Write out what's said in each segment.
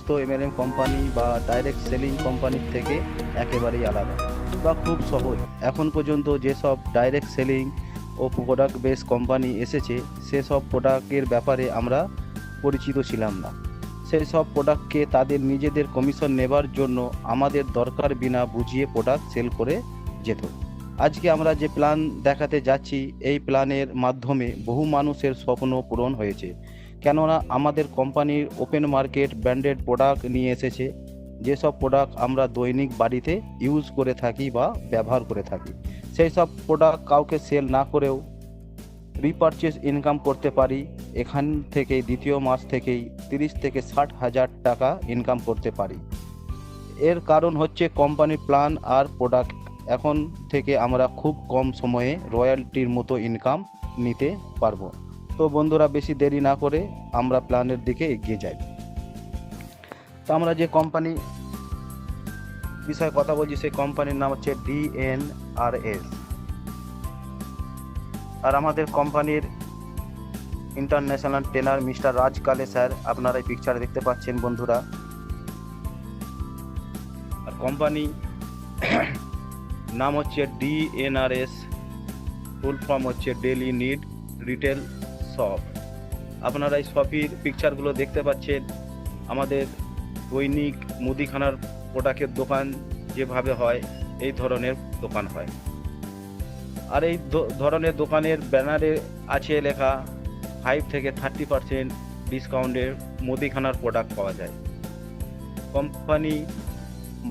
সমস্ত MLM company বা direct selling কোম্পানির থেকে একেবারেই আলাদা বা খুব সহজ। এখন পর্যন্ত যেসব ডাইরেক্ট সেলিং ও প্রোডাক্ট বেস কোম্পানি এসেছে সেসব প্রোডাক্টের ব্যাপারে আমরা পরিচিত ছিলাম না। সেই সব প্রোডাক্টকে তাদের নিজেদের কমিশন নেবার জন্য আমাদের দরকার বিনা বুঝিয়ে প্রোডাক্ট সেল করে যেত। আজকে আমরা যে প্ল্যান দেখাতে যাচ্ছি এই প্ল্যানের মাধ্যমে বহু মানুষের স্বপ্ন পূরণ হয়েছে, কেননা আমাদের কোম্পানির ওপেন মার্কেট ব্র্যান্ডেড প্রোডাক্ট নিয়ে এসেছে। যেসব প্রোডাক্ট আমরা দৈনিক বাড়িতে ইউজ করে থাকি বা ব্যবহার করে থাকি, সেই সব প্রোডাক্ট কাউকে সেল না করেও রিপারচেজ ইনকাম করতে পারি। এখান থেকে দ্বিতীয় মাস থেকেই 30 থেকে 60 হাজার টাকা ইনকাম করতে পারি। এর কারণ হচ্ছে কোম্পানির প্ল্যান আর প্রোডাক্ট। এখন থেকে আমরা খুব কম সময়ে রয়্যালটির মতো ইনকাম নিতে পারবো। তো বন্ধুরা, বেশি দেরি না করে আমরা প্ল্যানের দিকে এগিয়ে যাই। তো আমরা যে কোম্পানি বিষয়ে কথা বলছি সেই কোম্পানির নাম হচ্ছে DNRS। আর আমাদের কোম্পানির ইন্টারন্যাশনাল ট্রেনার মিস্টার রাজ কালে স্যার, আপনারা এই পিকচারে দেখতে পাচ্ছেন বন্ধুরা। আর কোম্পানি নাম হচ্ছে DNRS, ফুল ফর্ম হচ্ছে ডেলি নিড রিটেল শপ। আপনারা এই শপের পিকচারগুলো দেখতে পাচ্ছেন। আমাদের দৈনিক মুদিখানার প্রোডাক্টের দোকান যেভাবে হয় এই ধরনের দোকান হয়। আর এই ধরনের দোকানের ব্যানারে আছে লেখা 5 থেকে 30% ডিসকাউন্টের মুদিখানার প্রোডাক্ট পাওয়া যায়। কোম্পানি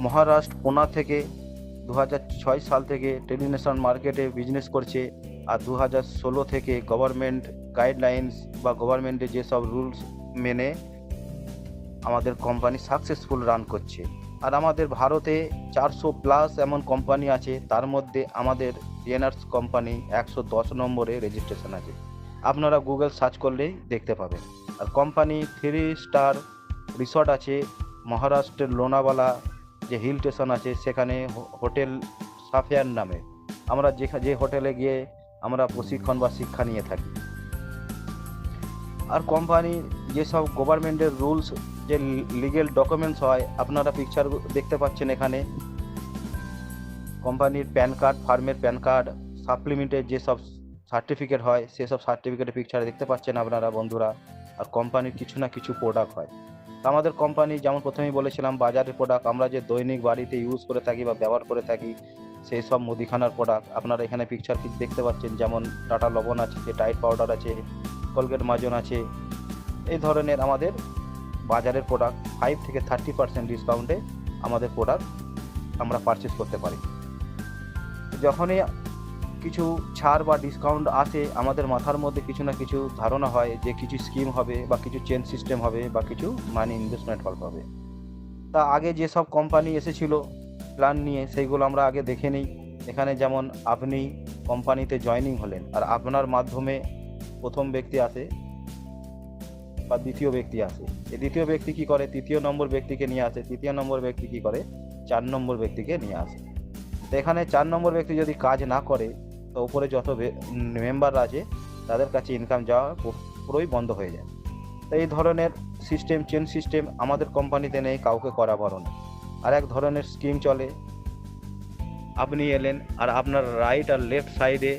মহারাষ্ট্র পুনা থেকে 2006 সাল থেকে টেলিনেশন মার্কেটে বিজনেস করছে। আর 2016 থেকে গভর্নমেন্ট গাইডলাইন্স বা গভর্নমেন্টের যেসব রুলস মেনে আমাদের কোম্পানি সাকসেসফুল রান করছে। আর আমাদের ভারতে 400+ এমন কোম্পানি আছে, তার মধ্যে আমাদের ডিএনআরএস কোম্পানি 110 নম্বরে রেজিস্ট্রেশন আছে। আপনারা গুগল সার্চ করলেই দেখতে পাবেন। আর কোম্পানি 3 স্টার রিসর্ট আছে মহারাষ্ট্রের লোনাওয়ালা যে হিল স্টেশন আছে, সেখানে হোটেল সাফিয়ার নামে আমরা যে হোটেলে গিয়ে আমরা প্রশিক্ষণ বা শিক্ষা নিয়ে থাকি। আর কোম্পানি যেসব গভর্নমেন্টের রুলস যে লিগেল ডকুমেন্টস হয়, আপনারা পিকচার দেখতে পাচ্ছেন এখানে। কোম্পানির প্যান কার্ড, ফার্মের প্যান কার্ড, সাপ্লিমেন্টের যেসব সার্টিফিকেট হয় সেসব সার্টিফিকেটের পিকচার দেখতে পাচ্ছেন আপনারা বন্ধুরা। আর কোম্পানির কিছু না কিছু প্রোডাক্ট হয়। আমাদের কোম্পানি যেমন প্রথমেই বলেছিলাম, বাজারের প্রোডাক্ট আমরা যে দৈনিক বাড়িতে ইউজ করে থাকি বা ব্যবহার করে থাকি সেই সব মুদিখানার প্রোডাক্ট আপনারা এখানে পিকচার দেখতে পাচ্ছেন। যেমন টাটা লবণ আছে, টাইড পাউডার আছে, কোলগেট মাজন আছে। এই ধরনের আমাদের বাজারের প্রোডাক্ট 5 থেকে 30% ডিসকাউন্টে আমাদের প্রোডাক্ট আমরা পারচেস করতে পারি। যখনই কিছু ছাড় বা ডিসকাউন্ট আসে, আমাদের মাথার মধ্যে কিছু না কিছু ধারণা হয় যে কিছু স্কিম হবে বা কিছু চেঞ্জ সিস্টেম হবে বা কিছু মানি ইনভেস্টমেন্ট হবে। তা আগে যেসব কোম্পানি এসেছিল প্ল্যান নিয়ে, সেইগুলো আমরা আগে দেখে নিই। এখানে যেমন আপনি কোম্পানিতে জয়েনিং হলেন, আর আপনার মাধ্যমে প্রথম ব্যক্তি আসে বা দ্বিতীয় ব্যক্তি আসে। এই দ্বিতীয় ব্যক্তি কি করে? তৃতীয় নম্বর ব্যক্তিকে নিয়ে আসে। তৃতীয় নম্বর ব্যক্তি কি করে? 4 নম্বর ব্যক্তিকে নিয়ে আসে। তো এখানে 4 নম্বর ব্যক্তি যদি কাজ না করে, তো উপরে যত মেম্বার আছে তাদের কাছে ইনকাম যাওয়া পুরোই বন্ধ হয়ে যায়। তো এই ধরনের সিস্টেম, চেন সিস্টেম আমাদের কোম্পানিতে নেই, কাউকে করা বারণ। আর এক ধরনের স্কিম চলে, আপনি এলেন আর আপনার রাইট আর লেফট সাইডে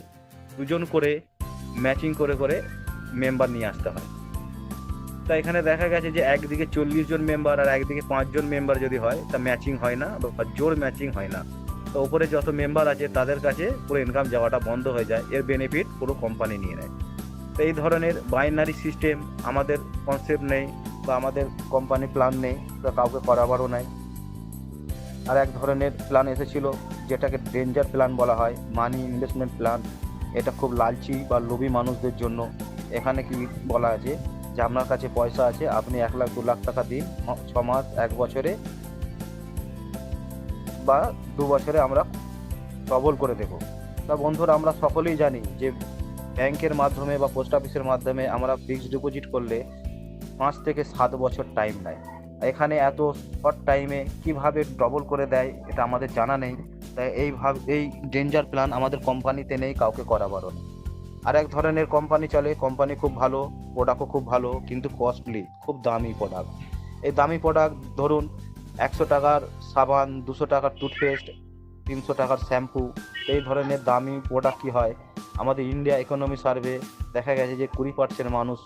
দুজন করে ম্যাচিং করে করে মেম্বার নিয়ে আসতে হয়। তা এখানে দেখা গেছে যে একদিকে 40 জন মেম্বার আর একদিকে 5 জন মেম্বার যদি হয় তা ম্যাচিং হয় না বা জোর ম্যাচিং হয় না। তো উপরে যত মেম্বার আছে তাদের কাছে পুরো ইনকাম যাওয়াটা বন্ধ হয়ে যায়, এর বেনিফিট পুরো কোম্পানি নিয়ে নেয়। তো এই ধরনের বাইনারি সিস্টেম আমাদের কনসেপ্ট নেই বা আমাদের কোম্পানি প্ল্যান নেই, তো কাউকে করাবারও নাই। আর এক ধরনের প্ল্যান এসেছিল যেটাকে ডেঞ্জার প্ল্যান বলা হয়, মানি ইনভেস্টমেন্ট প্ল্যান। এটা খুব লালচি বা লোভী মানুষদের জন্য। এখানে কি বলা আছে যে আপনার কাছে পয়সা আছে, আপনি 1 লাখ 2 লাখ টাকা দিন, 6 মাস 1 বছরে বা 2 বছরে আমরা ডবল করে দেব। তা বন্ধুরা, আমরা সকলেই জানি যে ব্যাংকের মাধ্যমে বা পোস্ট অফিসের মাধ্যমে আমরা ফিক্সড ডিপোজিট করলে 5 থেকে 7 বছর টাইম নেয়। এখানে এত শর্ট টাইমে কিভাবে ডবল করে দেয় এটা আমাদের জানা নেই। তাই এই ডেঞ্জার প্ল্যান আমাদের কোম্পানিতে নেই, কাউকে করা বারণ। আর এক ধরনের কোম্পানি চলে, কোম্পানি খুব ভালো, প্রোডাক্টও খুব ভালো, কিন্তু কস্টলি, খুব দামি প্রোডাক্ট। এই দামি প্রোডাক্ট ধরুন 100 টাকার সাবান, 200 টাকার টুথপেস্ট, 300 টাকার শ্যাম্পু, এই ধরনের দামি প্রোডাক্ট কী হয়, আমাদের ইন্ডিয়া ইকোনমি সার্ভে দেখা গেছে যে 20% মানুষ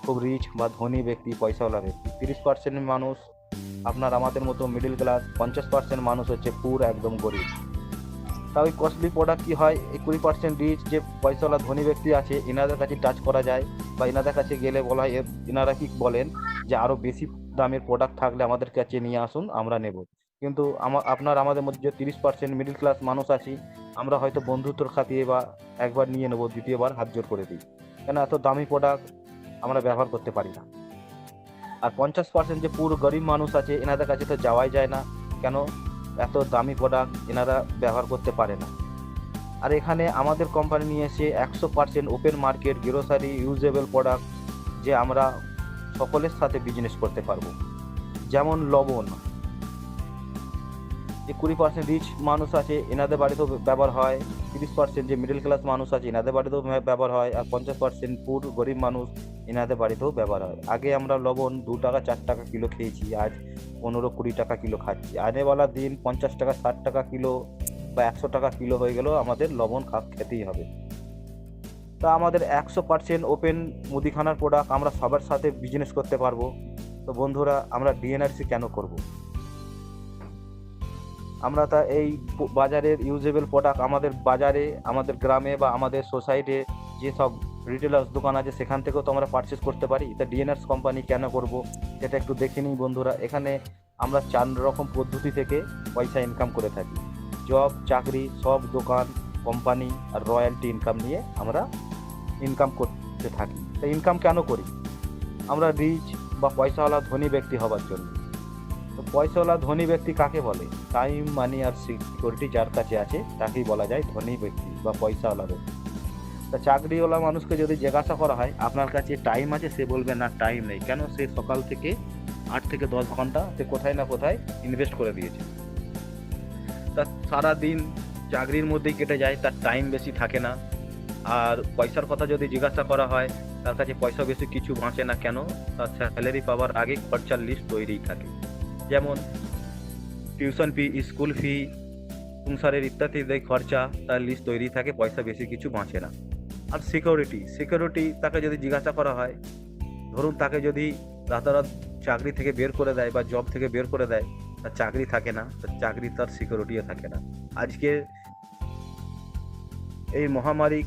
খুব রিচ বা ধনী ব্যক্তি, পয়সাওয়ালা ব্যক্তি, 30% মানুষ আপনার আমাদের মতো মিডিল ক্লাস, 50% মানুষ হচ্ছে পুর একদম গরিব। তা ওই কস্টলি প্রোডাক্ট কী হয়, এই 20% রিচ যে পয়সাওয়ালা ধনী ব্যক্তি আছে এনাদের কাছে টাচ করা যায় বা এনাদের কাছে গেলে বলা হয়, এনারা কি বলেন যে আরও বেশি দামের প্রোডাক্ট থাকলে আমাদের কাছে নিয়ে আসুন, আমরা নেব। কিন্তু আমাদের মধ্যে যে 30% মিডিল ক্লাস মানুষ আছি, আমরা হয়তো বন্ধুত্বর খাতিরে বা একবার নিয়ে নেবো, দ্বিতীয়বার হাত জোর করে দিই, কেন এত দামি প্রোডাক্ট আমরা ব্যবহার করতে পারি না। আর 50% যে পুরো গরিব মানুষ আছে এনাদের কাছে তো যাওয়াই যায় না, কেন এত দামি প্রোডাক্ট এনারা ব্যবহার করতে পারে না। আর এখানে আমাদের কোম্পানি নিয়ে এসে 100% open market grocery usable product, যে আমরা সকলের সাথে বিজনেস করতে পারবো। যেমন লবণ, যে 20% রিচ মানুষ আছে এনাদের বাড়িতেও ব্যবহার হয়, 30% যে মিডল ক্লাস মানুষ আছে এনাদের বাড়িতেও ব্যবহার হয়, আর 50% পুর গরিব মানুষ এনাদের বাড়িতেও ব্যবহার হয়। আগে আমরা লবণ 2 টাকা 4 টাকা কিলো খেয়েছি, আজ 15-20 টাকা কিলো খাচ্ছি। আনেওয়ালা দিন 50 টাকা 60 টাকা কিলো বা 100 টাকা কিলো হয়ে গেলেও আমাদের লবণ খেতেই হবে। তা আমাদের 100% ওপেন মুদিখানার প্রোডাক্ট, আমরা সবার সাথে বিজনেস করতে পারবো। তো বন্ধুরা, আমরা ডিএনআরসি কেন করব? আমরা তা এই বাজারের ইউজেবল প্রোডাক্ট আমাদের বাজারে, আমাদের গ্রামে বা আমাদের সোসাইটিতে যেসব রিটেলার্স দোকান আছে সেখান থেকেও তো আমরা পারচেস করতে পারি। তা ডিএনআরস কোম্পানি কেন করব সেটা একটু দেখে নিই বন্ধুরা। এখানে আমরা 4 রকম পদ্ধতি থেকে পয়সা ইনকাম করে থাকি। জব, চাকরি, সব দোকান, কোম্পানি আর রয়্যালটি ইনকাম নিয়ে আমরা ইনকাম করতে থাকি। তা ইনকাম কেন করি? আমরা রিচ বা পয়সাওয়ালা ধনী ব্যক্তি হবার জন্য। তো পয়সাওয়ালা ধনী ব্যক্তি কাকে বলে? টাইম, মানি আর সিকিউরিটি যার কাছে আছে তাকেই বলা যায় ধনী ব্যক্তি বা পয়সাওয়ালা ব্যক্তি। তা চাকরিওয়ালা মানুষকে যদি জিজ্ঞাসা করা হয় আপনার কাছে টাইম আছে, সে বলবে না টাইম নেই। কেন? সে সকাল থেকে 8 থেকে 10 ঘন্টা সে কোথায় না কোথায় ইনভেস্ট করে দিয়েছে। তা সারাদিন চাকরির মধ্যেই কেটে যায়, তার টাইম বেশি থাকে না। আর পয়সার কথা যদি জিজ্ঞাসা করা হয় তার কাছে পয়সা বেশি কিছু বাঁচে না। কেন? তার স্যালারি পাওয়ার আগে খরচার লিস্ট তৈরিই থাকে। যেমন টিউশন ফি, স্কুল ফি, সংসারের ইত্যাদি খরচা, তার লিস্ট তৈরি থাকে, পয়সা বেশি কিছু বাঁচে না। আর সিকিউরিটি তাকে যদি জিজ্ঞাসা করা হয়, ধরুন তাকে যদি রাতারাত চাকরি থেকে বের করে দেয় বা জব থেকে বের করে দেয়, তার চাকরি থাকে না, তার চাকরি তার সিকিউরিটিও থাকে না। আজকে এই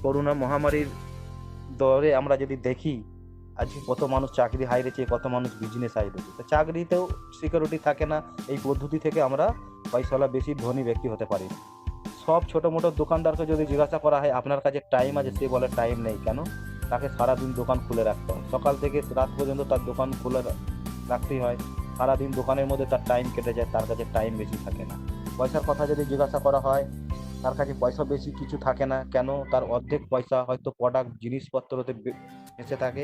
করোনা মহামারীর দরে আমরা যদি দেখি আজকে কত মানুষ চাকরি হারিয়েছে, কত মানুষ বিজনেস হারিয়েছে। তো চাকরিতেও সিকিউরিটি থাকে না। এই পদ্ধতি থেকে আমরা পয়সাওয়ালা বেশি ধনী ব্যক্তি হতে পারি। সব ছোটো মোটো দোকানদারকে যদি জিজ্ঞাসা করা হয় আপনার কাছে টাইম আছে, সে বলে টাইম নেই। কেন? তাকে সারাদিন দোকান খুলে রাখতে হয়, সকাল থেকে রাত পর্যন্ত তার দোকান খুলে রাখতেই হয়। সারাদিন দোকানের মধ্যে তার টাইম কেটে যায়, তার কাছে টাইম বেশি থাকে না। পয়সার কথা যদি জিজ্ঞাসা করা হয় তার কাছে পয়সা বেশি কিছু থাকে না। কেন? তার অর্ধেক পয়সা হয়তো প্রোডাক্ট জিনিসপত্রতে ফেসে থাকে,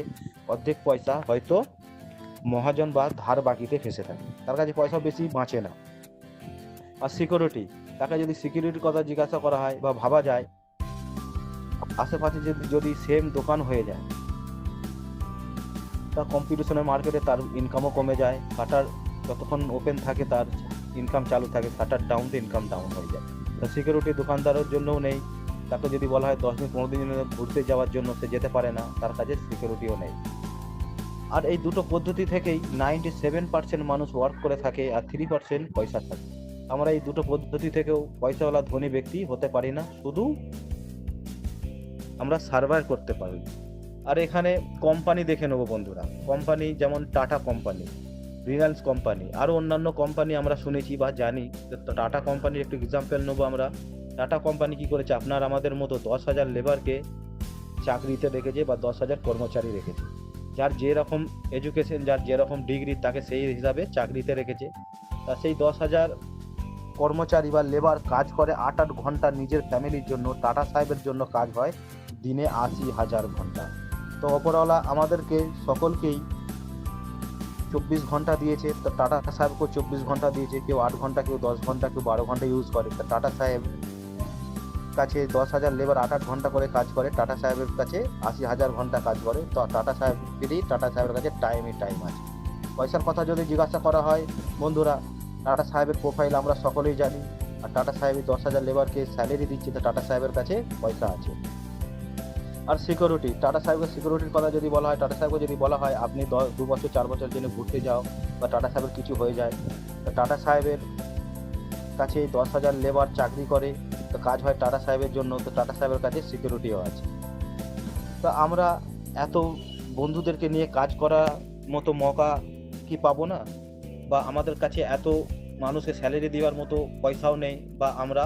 অর্ধেক পয়সা হয়তো মহাজন বা ধার বাকিতে ফেসে থাকে, তার কাছে পয়সা বেশি বাঁচে না। আর সিকিউরিটি, তাকে যদি সিকিউরিটির কথা জিজ্ঞাসা করা হয় বা ভাবা যায়, আশেপাশে যদি সেম দোকান হয়ে যায়, তার কম্পিটিশনের মার্কেটে তার ইনকামও কমে যায়। শাটার যতক্ষণ ওপেন থাকে তার ইনকাম চালু থাকে, শাটার ডাউনতে ইনকাম ডাউন হয়ে যায়। তা সিকিউরিটি দোকানদারের জন্যও নেই। তাকে যদি বলা হয় 10 দিন 15 দিন ঘুরতে যাওয়ার জন্য, সে যেতে পারে না, তার কাছে সিকিউরিটিও নেই। আর এই দুটো পদ্ধতি থেকেই 97% মানুষ ওয়ার্ক করে থাকে আর 3% পয়সা থাকে। আমরা এই দুটো পদ্ধতি থেকেও পয়সাওয়ালা ধনী ব্যক্তি হতে পারি না, শুধু আমরা সার্ভাইভ করতে পারি। আর এখানে কোম্পানি দেখে নেবো বন্ধুরা। কোম্পানি যেমন টাটা কোম্পানি, রিলায়েন্স কোম্পানি, আরও অন্যান্য কোম্পানি আমরা শুনেছি বা জানি। টাটা কোম্পানির একটু এক্সাম্পল নেবো আমরা। টাটা কোম্পানি কী করেছে, আপনার আমাদের মতো 10,000 লেবারকে চাকরিতে রেখেছে বা 10,000 কর্মচারী রেখেছে। যার যেরকম এডুকেশন, যার যেরকম ডিগ্রি, তাকে সেই হিসাবে চাকরিতে রেখেছে। তা সেই 10,000 কর্মচারী বা লেবার কাজ করে 8-8 ঘন্টা নিজের ফ্যামিলির জন্য। টাটা সাহেবের জন্য কাজ হয় দিনে 80,000 ঘন্টা। তো ওপরওয়ালা আমাদেরকে সকলকেই 24 ঘন্টা দিয়েছে। তো টাটা সাহেবকেও 24 ঘন্টা দিয়েছে। কেউ 8 ঘন্টা, কেউ 10 ঘন্টা, কেউ 12 ঘন্টা ইউজ করে। তো টাটা সাহেব কাছে 10,000 লেবার 8-8 ঘন্টা করে কাজ করে, টাটা সাহেবের কাছে 80,000 ঘন্টা কাজ করে। তো টাটা সাহেবের কাছে টাইমই টাইম আছে। পয়সার কথা যদি জিজ্ঞাসা করা হয় বন্ধুরা, টাটা সাহেবের প্রোফাইল আমরা সকলেই জানি। আর টাটা সাহেব 10,000 লেবারকে স্যালারি দিচ্ছে, তো টাটা সাহেবের কাছে পয়সা আছে। আর সিকিউরিটি, টাটা সাহেবের সিকিউরিটির কথা যদি বলা হয়, টাটা সাহেবকে যদি বলা হয় আপনি 2 বছর 4 বছর জন্য ঘুরতে যাও বা টাটা সাহেবের কিছু হয়ে যায়, তো টাটা সাহেবের কাছে 10,000 লেবার চাকরি করে, তো কাজ হয় টাটা সাহেবের জন্য, তো টাটা সাহেবের কাছে সিকিউরিটিও আছে। তো আমরা এত বন্ধুদেরকে নিয়ে কাজ করার মতো মৌকা কি পাবো না? বা আমাদের কাছে এত মানুষকে স্যালারি দেওয়ার মতো পয়সাও নেই, বা আমরা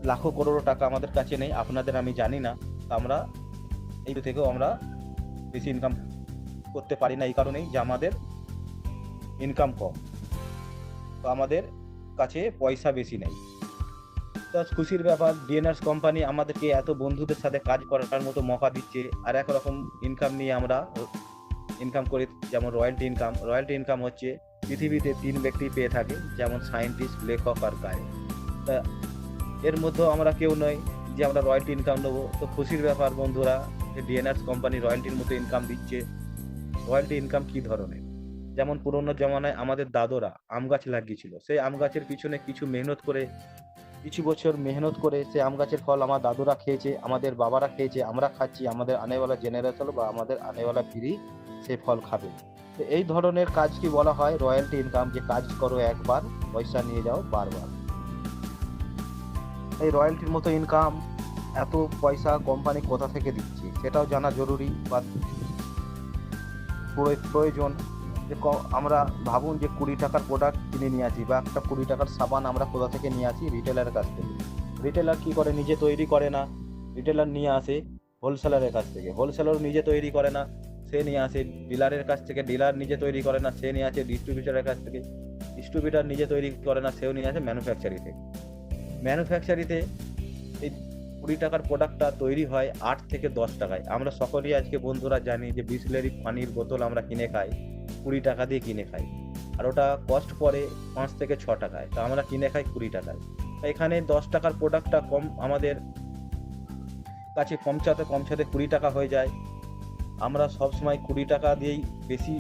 লাখো করোড় টাকা আমাদের কাছে নেই, আপনাদের আমি জানি না। আমরা এই থেকেও আমরা বেশি ইনকাম করতে পারি না, এই কারণেই যে আমাদের ইনকাম কম, তো আমাদের কাছে পয়সা বেশি নেই। তো খুশির ব্যাপার, ডিএনআরস কোম্পানি আমাদেরকে এত বন্ধুদের সাথে কাজ করার মতো মৌকা দিচ্ছে, আর একরকম ইনকাম নিয়ে আমরা ইনকাম করি। যেমন রয়্যালটি ইনকাম, রয়্যালটি ইনকাম হচ্ছে পৃথিবীতে 3 ব্যক্তি পেয়ে থাকে, যেমন সায়েন্টিস্ট, লেখক আর গায়ক। তা এর মধ্যেও আমরা কেউ নই যে আমরা রয়্যালটি ইনকাম নেবো। তো খুশির ব্যাপার বন্ধুরা, যে ডিএনআরস কোম্পানি রয়্যালটির মতো ইনকাম দিচ্ছে। রয়্যালটি ইনকাম কি ধরনের? যেমন পুরোনো জমানায় আমাদের দাদুরা আম গাছ লাগিয়েছিল, সেই আম গাছের পিছনে কিছু মেহনত করে, কিছু বছর মেহনত করে সেই আম গাছের ফল আমার দাদুরা খেয়েছে, আমাদের বাবারা খেয়েছে, আমরা খাচ্ছি, আমাদের আনেওয়ালা জেনারেশন বা আমাদের আনেওয়ালা পিঢ়ি সেই ফল খাবে। তো এই ধরনের কাজ কি বলা হয় রয়্যালটি ইনকাম, যে কাজ করো একবার, পয়সা নিয়ে যাও বারবার। এই রয়্যালটির মতো ইনকাম, এত পয়সা কোম্পানি কোথা থেকে দিচ্ছে সেটাও জানা জরুরি বা প্রয়োজন। যে আমরা ভাবুন যে 20 টাকার প্রোডাক্ট কিনে নিয়ে আসি, বা একটা 20 টাকার সাবান আমরা কোথা থেকে নিয়ে আসি? রিটেলারের কাছ থেকে। রিটেলার কি করে? নিজে তৈরি করে না, রিটেলার নিয়ে আসে হোলসেলারের কাছ থেকে। হোলসেলার নিজে তৈরি করে না, সে নিয়ে আসে ডিলারের কাছ থেকে। ডিলার নিজে তৈরি করে না, সে নিয়ে আসে ডিস্ট্রিবিউটরের কাছ থেকে। ডিস্ট্রিবিউটর নিজে তৈরি করে না, সেও নিয়ে আসে ম্যানুফ্যাকচারি থেকে। ম্যানুফ্যাকচারিতে এই 20 টাকার প্রোডাক্টটা তৈরি হয় 8 থেকে 10 টাকায়। আমরা সকলেই আজকে বন্ধুরা জানি যে বিসলেরি পানির বোতল আমরা কিনে খাই 20 টাকা দিয়ে কিনে খাই, আর ওটা কস্ট পড়ে 5 থেকে 6 টাকায়, তো আমরা কিনে খাই 20 টাকায়। এখানে 10 টাকার প্রোডাক্টটা কম আমাদের কাছে পৌঁছাতে 20 টাকা হয়ে যায়। আমরা সবসময় 20 টাকা দিয়েই বেশি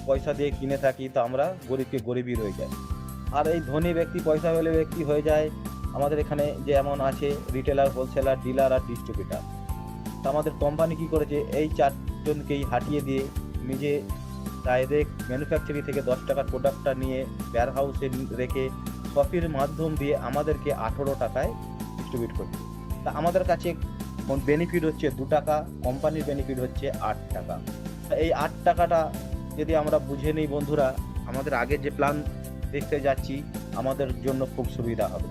পয়সা দিয়ে কিনে থাকি, তো আমরা গরিবকে গরিবই রয়ে যায়। আর এই ধনী ব্যক্তি, পয়সাওয়ালা ব্যক্তি হয়ে যায় আমাদের এখানে যেমন আছে রিটেলার, হোলসেলার, ডিলার আর ডিস্ট্রিবিউটার। তো আমাদের কোম্পানি কি করেছে, এই 4 জনকেই হাঁটিয়ে দিয়ে নিজে ডাইরেক্ট ম্যানুফ্যাকচারি থেকে 10 টাকার প্রোডাক্টটা নিয়ে ওয়্যার হাউসে রেখে শপির মাধ্যম দিয়ে আমাদেরকে 18 টাকায় ডিস্ট্রিবিউট করছে। তা আমাদের কাছে বেনিফিট হচ্ছে 2 টাকা, কোম্পানির বেনিফিট হচ্ছে 8 টাকা। এই 8 টাকাটা যদি আমরা বুঝে নিই বন্ধুরা, আমাদের আগের যে প্ল্যান দেখতে যাচ্ছি আমাদের জন্য খুব সুবিধা হবে।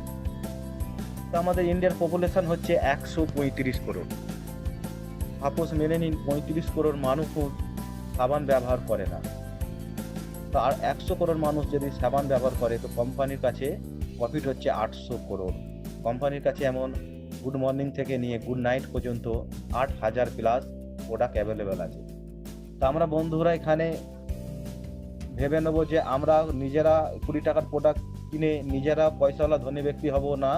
তো আমাদের ইন্ডিয়ার পপুলেশন হচ্ছে 135 করোড়। সাপোজ মেনে নিন 35 করোড় মানুষ সাবান ব্যবহার করে না, তো আর 100 করোড় মানুষ যদি সাবান ব্যবহার করে, তো কোম্পানির কাছে প্রফিট হচ্ছে 800 করোড়। কোম্পানির কাছে এমন গুড মর্নিং থেকে নিয়ে গুড নাইট পর্যন্ত 8,000 প্লাস প্রোডাক্ট অ্যাভেলেবেল আছে। তো আমরা বন্ধুরা এখানে ভেবে নেবো যে আমরা নিজেরা 20 টাকার প্রোডাক্ট কিনে নিজেরা পয়সাওয়ালা ধনী ব্যক্তি হব না,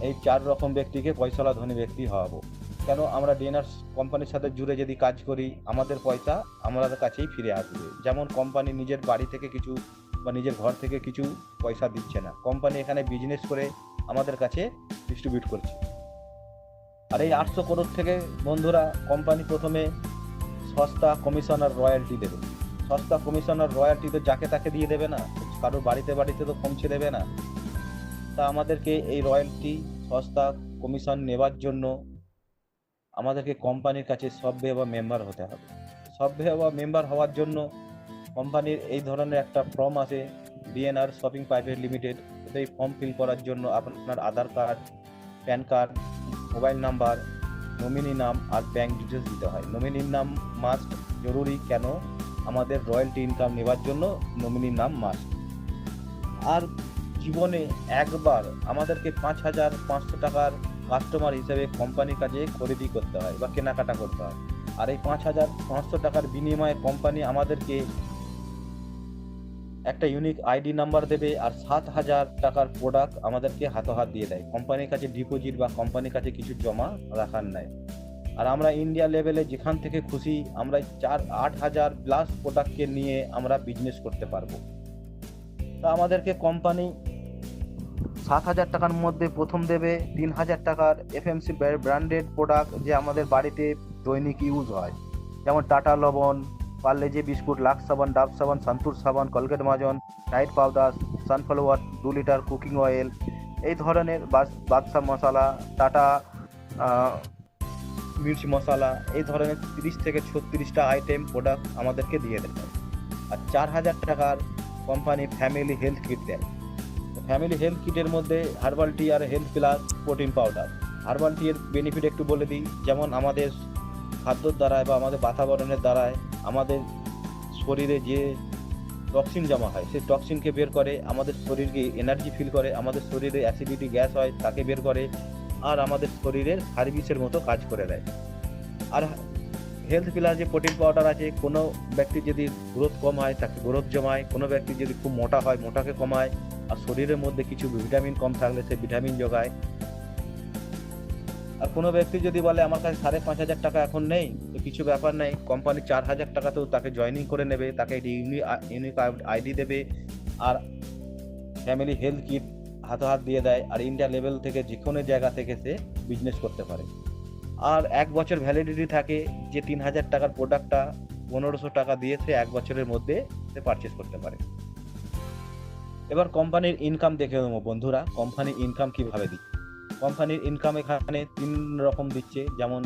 এই 4 রকম ব্যক্তিকে পয়সাওয়ালা ধনী ব্যক্তি হওয়াবো। কেন? আমরা ডিএনআরস কোম্পানির সাথে জুড়ে যদি কাজ করি, আমাদের পয়সা আমাদের কাছেই ফিরে আসবে। যেমন কোম্পানি নিজের বাড়ি থেকে কিছু বা নিজের ঘর থেকে কিছু পয়সা দিচ্ছে না, কোম্পানি এখানে বিজনেস করে আমাদের কাছে ডিস্ট্রিবিউট করছে। আর এই 800 করোড় থেকে বন্ধুরা কোম্পানি প্রথমে সস্তা কমিশন আর রয়্যালটি দেবে। সস্তা কমিশন আর রয়্যালটি তো যাকে তাকে দিয়ে দেবে না, কারোর বাড়িতে বাড়িতে তো পৌঁছে দেবে না। তা আমাদেরকে এই রয়্যালটি, সস্তা কমিশন নেবার জন্য আমাদেরকে কোম্পানির কাছে সভ্য বা মেম্বার হতে হবে। সভ্য বা মেম্বার হওয়ার জন্য কোম্পানির এই ধরনের একটা ফর্ম আছে, ডিএনআর শপিং প্রাইভেট লিমিটেড। এই ফর্ম ফিল করার জন্য আপনার Aadhaar card, PAN card, mobile number, nominee নাম আর ব্যাংক ডিটেলস দিতে হয়। নমিনির নাম মাস্ট, জরুরি। কেন? আমাদের রয়্যালটি ইনকাম নেবার জন্য নমিনির নাম মাস্ট। আর জীবনে একবার আমাদেরকে 5,500 টাকার কাস্টমার হিসেবে কোম্পানির কাছে খরিদি করতে হয় বা কেনাকাটা করতে হয়। আর এই 5,500 টাকার বিনিময়ে কোম্পানি আমাদেরকে একটা ইউনিক আইডি নাম্বার দেবে আর 7,000 টাকার প্রোডাক্ট আমাদেরকে হাতে হাত দিয়ে দেয়। কোম্পানির কাছে ডিপোজিট বা কোম্পানির কাছে কিছু জমা রাখার নাই। আর আমরা ইন্ডিয়া লেভেলে যেখান থেকে খুশি আমরা 8,000 প্লাস প্রোডাক্টকে নিয়ে আমরা বিজনেস করতে পারবো। তা আমাদেরকে কোম্পানি 7,000 টাকার মধ্যে প্রথম দেবে 3,000 টাকার এফএমসি ব্র্যান্ডেড প্রোডাক্ট, যে আমাদের বাড়িতে দৈনিক ইউজ হয়, যেমন টাটা লবণ, পার্লেজি বিস্কুট, লাক্স সাবান, ডাব সাবান, সন্তুর সাবান, কলগেট মাজন, Tide powder, Sunflower 2 litre cooking oil, এই ধরনের বাদশা মশলা, টাটা মির্চ মশলা, এই ধরনের 30 থেকে 36টা আইটেম প্রোডাক্ট আমাদেরকে দিয়ে দেবে। আর 4,000 টাকার কোম্পানি ফ্যামিলি হেলথ কিট দেয়। ফ্যামিলি হেলথ কিটের মধ্যে হার্বাল টি আর health plus protein powder. Herbal tea এর বেনিফিট একটু বলে দিই, যেমন আমাদের খাদ্যর দ্বারায় বা আমাদের বাতাবরণের দ্বারায় আমাদের শরীরে যে টক্সিন জমা হয় সেই টক্সিনকে বের করে, আমাদের শরীরকে এনার্জি ফিল করে, আমাদের শরীরে অ্যাসিডিটি গ্যাস হয় তাকে বের করে, আর আমাদের শরীরের সার্ভিসের মতো কাজ করে দেয়। আর হেলথ প্লাস যে প্রোটিন পাউডার আছে, কোনো ব্যক্তি যদি গ্রোথ কম হয় তাকে গ্রোথ জমায়, কোনো ব্যক্তি যদি খুব মোটা হয় মোটাকে কমায়, আর শরীরের মধ্যে কিছু ভিটামিন কম থাকলে সে ভিটামিন যোগায়। আর কোনো ব্যক্তি যদি বলে আমার কাছে 5,500 টাকা এখন নেই, তো কিছু ব্যাপার নেই, কোম্পানি 4,000 টাকাতেও তাকে জয়েনিং করে নেবে, তাকে ইউনিক আইডি দেবে, আর ফ্যামিলি হেলথ কিট হাতে দিয়ে দেয়, আর ইন্ডিয়া লেভেল থেকে যে কোনো জায়গা থেকে সে বিজনেস করতে পারে। আর 1 বছর ভ্যালিডিটি থাকে, যে 3,000 টাকার প্রোডাক্টটা 1,500 টাকা দিয়ে সে 1 বছরের মধ্যে সে পারচেস করতে পারে। এবার কোম্পানির ইনকাম দেখে নেবো বন্ধুরা, কোম্পানি ইনকাম কিভাবে দিচ্ছে। কোম্পানির ইনকাম এখানে 3 রকম দিচ্ছে, যেমন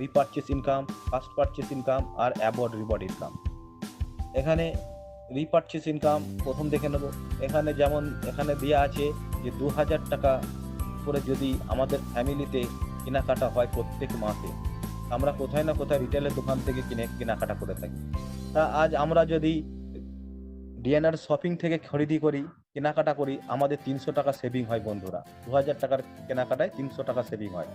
repurchase income, first purchase income আর অ্যাবর্ড রিওয়ার্ড ইনকাম। এখানে রিপারচেস ইনকাম প্রথম দেখে নেব। এখানে যেমন এখানে দেওয়া আছে যে 2,000 টাকা করে যদি আমাদের ফ্যামিলিতে কেনাকাটা হয় প্রত্যেক মাসে, আমরা কোথায় না কোথায় রিটেলের দোকান থেকে কেনাকাটা করে থাকি। তা আজ আমরা যদি ডিএনআর শপিং থেকে খরিদি করি, কেনাকাটা করি, আমাদের 300 টাকা সেভিং হয় বন্ধুরা। 2,000 টাকার কেনাকাটায় 300 টাকা সেভিং হয়,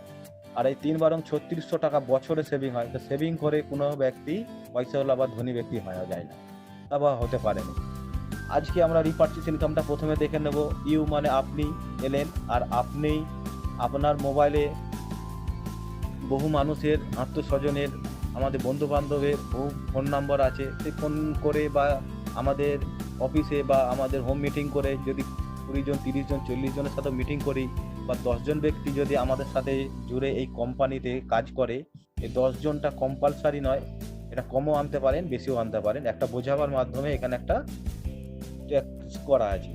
আর এই 3 বারং 3600 টাকা বছরে সেভিং হয়। তো সেভিং করে কোনো ব্যক্তি পয়সাওয়ালা বা ধনী ব্যক্তি হওয়া যায় না, বা হতে পারেনি। আজকে আমরা রিপারচেস ইনকামটা প্রথমে দেখে নেব। ইউ মানে আপনি এলেন, আর আপনি আপনার মোবাইলে বহু মানুষের আত্মস্বজনের, আমাদের বন্ধু বান্ধবের বহু ফোন নাম্বার আছে, সেই ফোন করে বা আমাদের অফিসে বা আমাদের হোম মিটিং করে যদি 20 জন 30 জন 40 জনের সাথে মিটিং করি, বা 10 জন ব্যক্তি যদি আমাদের সাথে জুড়ে এই কোম্পানিতে কাজ করে, এই 10 জনটা কম্পালসারি নয়, এটা কমও আনতে পারেন বেশিও আনতে পারেন, একটা বোঝাবার মাধ্যমে এখানে একটা ট্যাক্স করা আছে।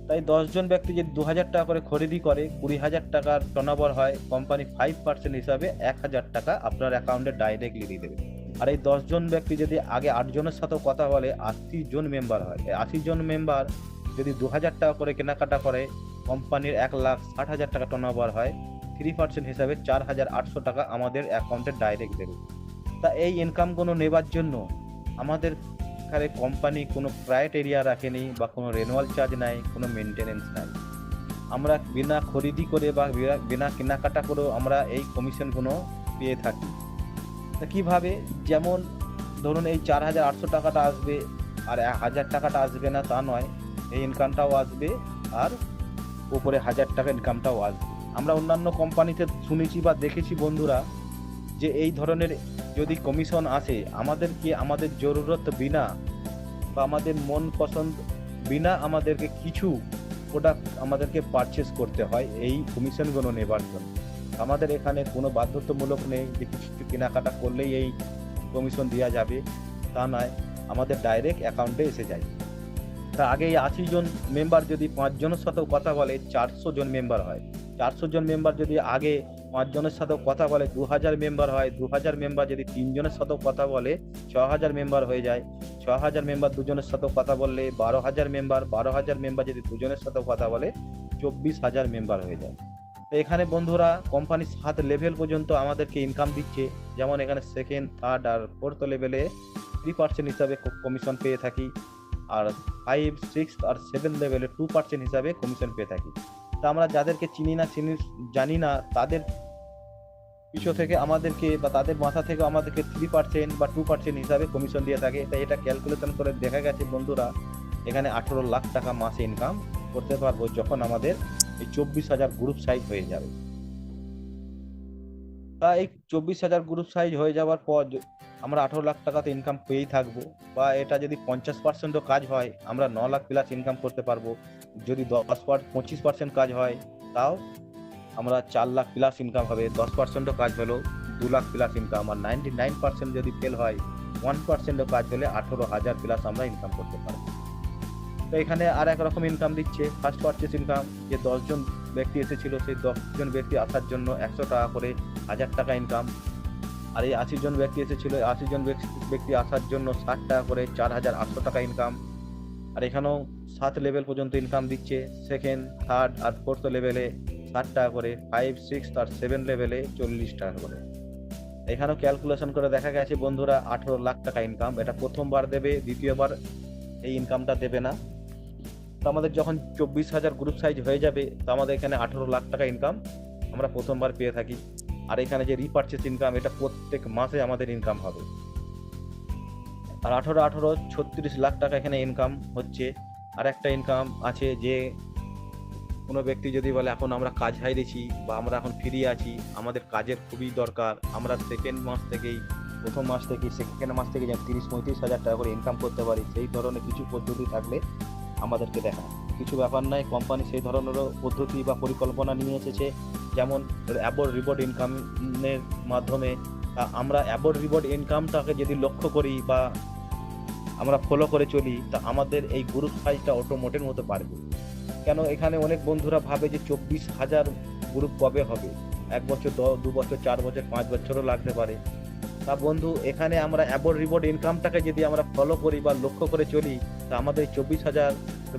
তাই 10 জন ব্যক্তি যদি 2,000 টাকা করে খরিদি করে, 20,000 টাকার টার্নওভার হয়, কোম্পানি 5% হিসাবে 1,000 টাকা আপনার অ্যাকাউন্টে ডাইরেক্টলি দিয়ে দেবে। আর এই 10 জন ব্যক্তি যদি আগে 8 জনের সাথেও কথা বলে 80 জন মেম্বার হয়। 80 জন মেম্বার যদি 2,000 টাকা করে কেনাকাটা করে, কোম্পানির 1,60,000 টাকা টার্নওভার হয়, 3% হিসাবে 4,800 টাকা আমাদের অ্যাকাউন্টে ডাইরেক্ট দেবে। তা এই ইনকামগুলো নেবার জন্য আমাদের এখানে কোম্পানি কোনো ক্রাইটেরিয়া রাখেনি, বা কোনো রেনুয়াল চার্জ নাই, কোনো মেনটেনেন্স নাই। আমরা বিনা খরিদি করে বা বিনা কেনাকাটা করেও আমরা এই কমিশনগুলো পেয়ে থাকি। তা কীভাবে? যেমন ধরুন এই 4,800 টাকাটা আসবে, আর 1,000 টাকাটা আসবে না তা নয়, এই ইনকামটাও আসবে, আর উপরে 1,000 টাকা ইনকামটাও আসবে। আমরা অন্যান্য কোম্পানিতে শুনেছি বা দেখেছি বন্ধুরা, যে এই ধরনের যদি কমিশন আসে, আমাদেরকে আমাদের জরুরত বিনা বা আমাদের মন পছন্দ বিনা আমাদেরকে কিছু প্রোডাক্ট আমাদেরকে পারচেস করতে হয় এই কমিশনগুলো নেবার জন্য। আমাদের এখানে কোনো বাধ্যতামূলক নেই যে কিছু কেনাকাটা করলেই এই কমিশন দেওয়া যাবে, তা নয়, আমাদের ডাইরেক্ট অ্যাকাউন্টে এসে যায়। তা আগে এই 80 জন মেম্বার যদি 5 জনের সাথেও কথা বলে 400 জন মেম্বার হয়। 400 জন মেম্বার যদি আগে 5 জনের সাথেও কথা বলে 2,000 মেম্বার হয়। 2,000 মেম্বার যদি 3 জনের সাথেও কথা বলে 6,000 মেম্বার হয়ে যায়। 6,000 মেম্বার 2 জনের সাথেও কথা বললে 12,000 মেম্বার। 12,000 মেম্বার যদি 2 জনের সাথেও কথা বলে 24,000 মেম্বার হয়ে যায়। তো এখানে বন্ধুরা কোম্পানি 7 লেভেল পর্যন্ত আমাদেরকে ইনকাম দিচ্ছে। যেমন এখানে সেকেন্ড, থার্ড আর ফোর্থ লেভেলে 3% হিসাবে কমিশন পেয়ে থাকি, আর 5, 6 আর 7 লেভেলে 2% হিসাবে কমিশন পেয়ে থাকি। তা আমরা যাদেরকে জানি না তাদের পিছু থেকে আমাদেরকে বা তাদের মাথা থেকে আমাদেরকে 3% বা 2% হিসাবে কমিশন দিয়ে থাকে। তাই এটা ক্যালকুলেশন করে দেখা গেছে বন্ধুরা, এখানে 18 লাখ টাকা মাসে ইনকাম করতে পারবো যখন আমাদের এই 24,000 গ্রুপ সাইজ হয়ে যাবে। তা এই 24,000 গ্রুপ সাইজ হয়ে যাওয়ার পর আমরা 18 লাখ টাকা তো ইনকাম পেয়েই থাকবো, বা এটা যদি 50%ও কাজ হয় আমরা 9 লাখ প্লাস ইনকাম করতে পারবো। যদি 25% কাজ হয় তাও আমরা 4 লাখ প্লাস ইনকাম হবে। 10%ও কাজ হলো 2 লাখ প্লাস ইনকাম, আর 99% যদি ফেল হয় 1%ও কাজ হলে 18,000 প্লাস আমরা ইনকাম করতে পারবো। তো এখানে আর এক রকম ইনকাম দিচ্ছে ফার্স্ট পারচেস ইনকাম, যে 10 জন ব্যক্তি এসেছিল সেই 10 জন ব্যক্তি আসার জন্য 100 টাকা করে 1000 টাকা ইনকাম। আর এই 80 জন ব্যক্তি এসেছিল 80 জন ব্যক্তি আসার জন্য 60 টাকা করে 4,800 টাকা ইনকাম। আর এখানেও 7 লেভেল পর্যন্ত ইনকাম দিচ্ছে, সেকেন্ড, থার্ড আর ফোর্থ লেভেলে 60 টাকা করে, 5, 6 আর 7 লেভেলে 40 টাকা করে। এখানেও ক্যালকুলেশন করে দেখা গেছে বন্ধুরা 18 লাখ টাকা ইনকাম এটা প্রথমবার দেবে, দ্বিতীয়বার এই ইনকামটা দেবে না। তো আমাদের যখন 24,000 গ্রুপ সাইজ হয়ে যাবে তো আমাদের এখানে 18 লাখ টাকা ইনকাম আমরা প্রথমবার পেয়ে থাকি। আর এখানে যে রিপারচেস ইনকাম এটা প্রত্যেক মাসে আমাদের ইনকাম হবে। আর 18 36 লাখ টাকা এখানে ইনকাম হচ্ছে। আর একটা ইনকাম আছে যে কোনো ব্যক্তি যদি বলে এখন আমরা কাজ হারিয়েছি বা আমরা এখন ফ্রি আছি, আমাদের কাজের খুবই দরকার, আমরা সেকেন্ড মাস থেকেই প্রথম মাস থেকে সেকেন্ড মাস থেকে যেন 30-35 হাজার টাকা করে ইনকাম করতে পারি, সেই ধরনের কিছু পদ্ধতি থাকলে আমাদেরকে দেখা। কিছু ব্যাপার নাই, কোম্পানি সেই ধরনেরও পদ্ধতি বা পরিকল্পনা নিয়ে এসেছে। যেমন অ্যাবোর্ড রিবোর্ড ইনকামের মাধ্যমে আমরা অ্যাবোর্ড রিবোর্ড ইনকামটাকে যদি লক্ষ্য করি বা আমরা ফলো করে চলি তা আমাদের এই গ্রুপ সাইজটা অটোমেটের মতো বাড়বে। কেন এখানে অনেক বন্ধুরা ভাবে যে 24,000 গ্রুপ কবে হবে, 1 বছর, 2 বছর, 4 বছর, 5 বছরও লাগতে পারে। তা বন্ধু এখানে আমরা অ্যাবোর্ড রিবোর্ড ইনকামটাকে যদি আমরা ফলো করি বা লক্ষ্য করে চলি তা আমাদের 24,000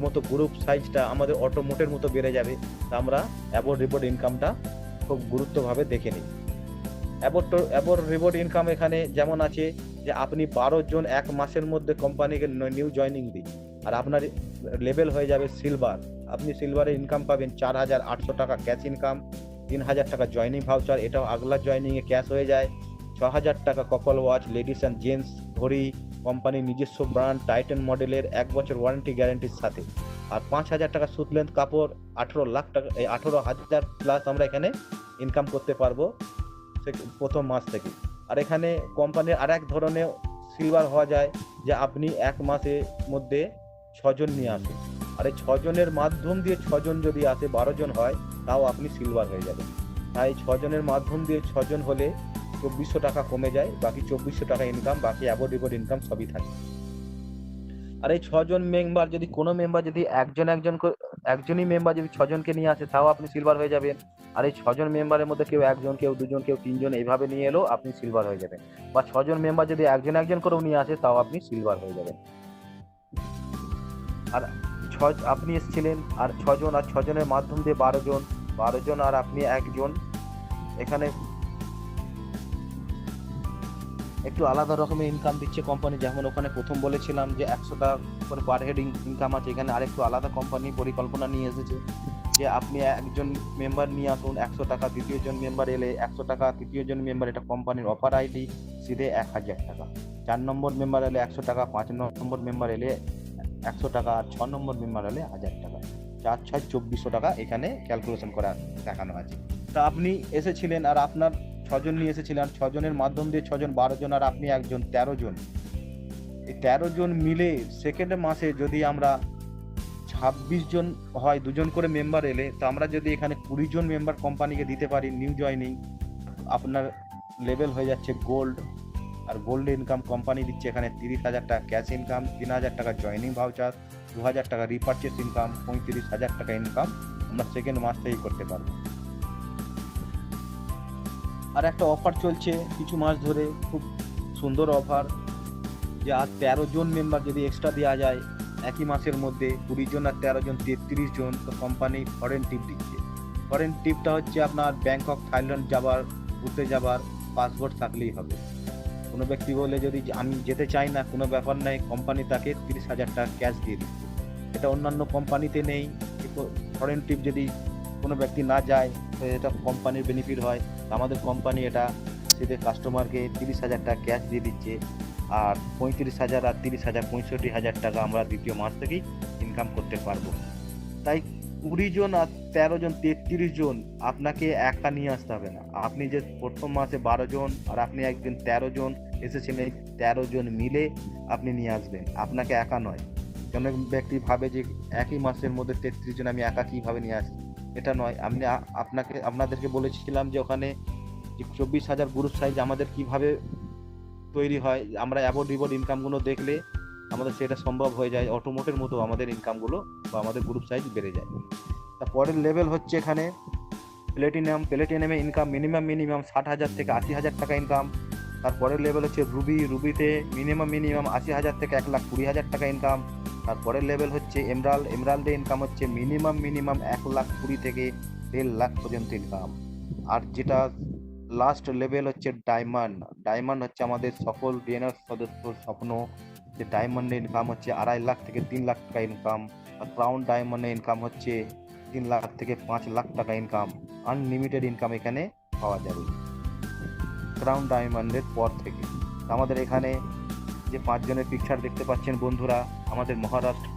মতো গ্রুপ সাইজটা আমাদের অটোমেটের মতো বেড়ে যাবে। তা আমরা অ্যাবোর্ড রিবোর্ড ইনকামটা খুব গুরুত্বভাবে দেখে নিই। অ্যাবোর্ড রিবোর্ড ইনকাম এখানে যেমন আছে যে আপনি 12 জন 1 মাসের মধ্যে কোম্পানিকে নিউ জয়নিং দিন আর আপনার লেভেল হয়ে যাবে সিলভার। আপনি সিলভারে ইনকাম পাবেন 4,800 টাকা ক্যাশ ইনকাম, 3,000 টাকা জয়নিং ভাউচার, এটাও আগলা জয়নিংয়ে ক্যাশ হয়ে যায়। 6,000 টাকা couple watch, ladies and gents ঘড়ি, কোম্পানির নিজস্ব ব্র্যান্ড টাইটান মডেলের 1 বছর ওয়ারেন্টি গ্যারান্টির সাথে। আর 5,000 টাকা সুট লেন্থ কাপড়, 18 লাখ টাকা, 18,000 প্লাস আমরা এখানে ইনকাম করতে পারবো প্রথম মাস থেকে। আর এখানে কোম্পানির আর এক ধরনের সিলভার হওয়া যায় যে আপনি 1 মাসের মধ্যে 6 জন নিয়ে আসুন, আর এই 6 জনের মাধ্যম দিয়ে 6 জন যদি আসে 12 জন হয় তাও আপনি সিলভার হয়ে যাবেন। তাই 6 জনের মাধ্যম দিয়ে 6 জন হলে 2,400 টাকা কমে যায়, বাকি 2,400 টাকা ইনকাম, বাকি অ্যাবোর্ড রিবোর্ড ইনকাম সবই থাকে। আর এই 6 জন মেম্বার যদি কোনো মেম্বার যদি একজনই মেম্বার যদি 6 জনকে নিয়ে আসে তাও আপনি সিলভার হয়ে যাবেন। আর এই 6 জন মেম্বারের মধ্যে কেউ 1 জন, কেউ 2 জন, কেউ 3 জন এইভাবে নিয়ে এলেও আপনি সিলভার হয়ে যাবেন। বা 6 জন মেম্বার যদি একজন করেও নিয়ে আসে তাও আপনি সিলভার হয়ে যাবেন। আর আপনি এসেছিলেন আর 6 জন, আর 6 জনের মাধ্যম দিয়ে 12 জন আর আপনি 1 জন। এখানে একটু আলাদা রকমের ইনকাম দিচ্ছে কোম্পানি। যেমন ওখানে প্রথম বলেছিলাম যে 100 টাকা করে পার হেড ইনকাম আছে, এখানে আরেকটু আলাদা কোম্পানি পরিকল্পনা নিয়ে এসেছে যে আপনি একজন মেম্বার নিয়ে আসুন 100 টাকা, দ্বিতীয় জন মেম্বার এলে 100 টাকা, তৃতীয় জন মেম্বার, এটা কোম্পানির অফার আইডি, সিধে 1,000 টাকা। 4 নম্বর মেম্বার এলে 100 টাকা, 5 নম্বর মেম্বার এলে 100 টাকা, আর 6 নম্বর মেম্বার এলে 1,000 টাকা। 4, 6, 2,400 টাকা এখানে ক্যালকুলেশন করা দেখানো আছে। তা আপনি এসেছিলেন আর আপনার 6 জন নিয়ে এসেছিলেন, 6 জনের মাধ্যম দিয়ে 6 জন, 12 জন আর আপনি একজন, 13 জন। এই 13 জন মিলে সেকেন্ড মাসে যদি আমরা 26 জন হয়, 2 জন করে মেম্বার এলে, তো আমরা যদি এখানে 20 জন মেম্বার কোম্পানিকে দিতে পারি নিউ জয়নিং, আপনার লেভেল হয়ে যাচ্ছে গোল্ড। আর গোল্ড ইনকাম কোম্পানি দিচ্ছে এখানে 30,000 টাকা ক্যাশ ইনকাম, 3,000 টাকা জয়নিং ভাউচার, 2,000 টাকা রিপারচেস ইনকাম, 35,000 টাকা ইনকাম আমরা সেকেন্ড মাস থেকেই করতে পারবো। আর একটা অফার চলছে কিছু মাস ধরে, খুব সুন্দর অফার, যে আর 13 জন মেম্বার যদি এক্সট্রা দেওয়া যায় একই মাসের মধ্যে, 20 জন আর 13 জন 33 জন, তো কোম্পানি ফরেন টিপ দিচ্ছে। ফরেন টিপটা হচ্ছে আপনার ব্যাংকক, থাইল্যান্ড ঘুরতে যাবার পাসপোর্ট থাকলেই হবে। কোনো ব্যক্তি বলে যদি আমি যেতে চাই না, কোনো ব্যাপার নাই, কোম্পানি তাকে 30,000 টাকা ক্যাশ দিয়ে দিচ্ছে। এটা অন্যান্য কোম্পানিতে নেই। ফরেন টিপ যদি কোনো ব্যক্তি না যায় তো এটা কোম্পানির বেনিফিট হয়। আমাদের কোম্পানি এটা সিধে কাস্টমারকে 30,000 টাকা ক্যাশ দিয়ে দিচ্ছে, আর 35,000 আর 30,000 65,000 টাকা আমরা দ্বিতীয় মাস থেকেই ইনকাম করতে পারবো। তাই 20 জন আর 13 জন 33 জন আপনাকে একা নিয়ে আসতে হবে না। আপনি যে প্রথম মাসে 12 জন আর আপনি একদিন 13 জন এসেছেন, এই 13 জন মিলে আপনি নিয়ে আসবেন, আপনাকে একা নয়। অনেক ব্যক্তি ভাবে যে একই মাসের মধ্যে 33 জন আমি একা কিভাবে নিয়ে আসি, এটা নয়। আমি আপনাদেরকে বলেছিলাম যে ওখানে যে 24,000 গ্রুপ সাইজ আমাদের কিভাবে তৈরি হয়, আমরা অ্যাবোর্ড রিবোর্ড ইনকামগুলো দেখলে আমাদের সেটা সম্ভব হয়ে যায়, অটোমোটের মতো আমাদের ইনকামগুলো বা আমাদের গ্রুপ সাইজ বেড়ে যায়। তারপরের লেভেল হচ্ছে এখানে প্লেটিনামে ইনকাম মিনিমাম 60,000 থেকে 80,000 টাকা ইনকাম। তারপরের লেভেল হচ্ছে রুবিতে মিনিমাম 80,000 থেকে 1,20,000 টাকা ইনকাম। তারপরের লেভেল হচ্ছে এমরাল্ডে ইনকাম হচ্ছে মিনিমাম 1,20,000 থেকে 1.5 লাখ পর্যন্ত ইনকাম। আর যেটা লাস্ট লেভেল হচ্ছে ডায়মন্ড হচ্ছে আমাদের সকল ডিএনআর সদস্যর স্বপ্ন, যে ডায়মন্ডের ইনকাম হচ্ছে 2.5 লাখ থেকে 3 লাখ টাকা ইনকাম। আর ক্রাউন ডায়মন্ডের ইনকাম হচ্ছে 3 লাখ থেকে 5 লাখ টাকা ইনকাম। আনলিমিটেড ইনকাম এখানে পাওয়া যাবে ক্রাউন ডায়মন্ডের পর থেকে। আমাদের এখানে যে 5 জনের পিকচার দেখতে পাচ্ছেন বন্ধুরা, আমাদের মহারাষ্ট্র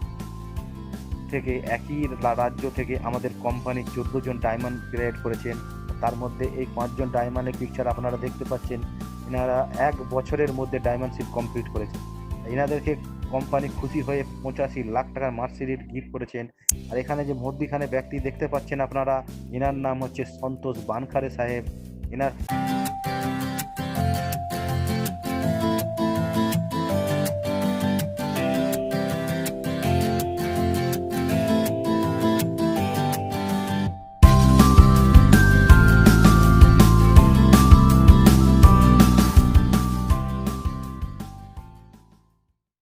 থেকে একই রাজ্য থেকে আমাদের কোম্পানি 14 জন ডায়মন্ড ক্রিয়েট করেছেন। তার মধ্যে এই 5 জন ডায়মন্ডের পিকচার আপনারা দেখতে পাচ্ছেন। এনারা 1 বছরের মধ্যে ডায়মন্ডশিপ কমপ্লিট করেছেন। এনাদেরকে কোম্পানি খুশি হয়ে 85 লাখ টাকার মার্সিডিজ গিফট করেছেন। আর এখানে যে মধ্যিখানে ব্যক্তি দেখতে পাচ্ছেন আপনারা, এনার নাম হচ্ছে সন্তোষ বানখারে সাহেব। এনার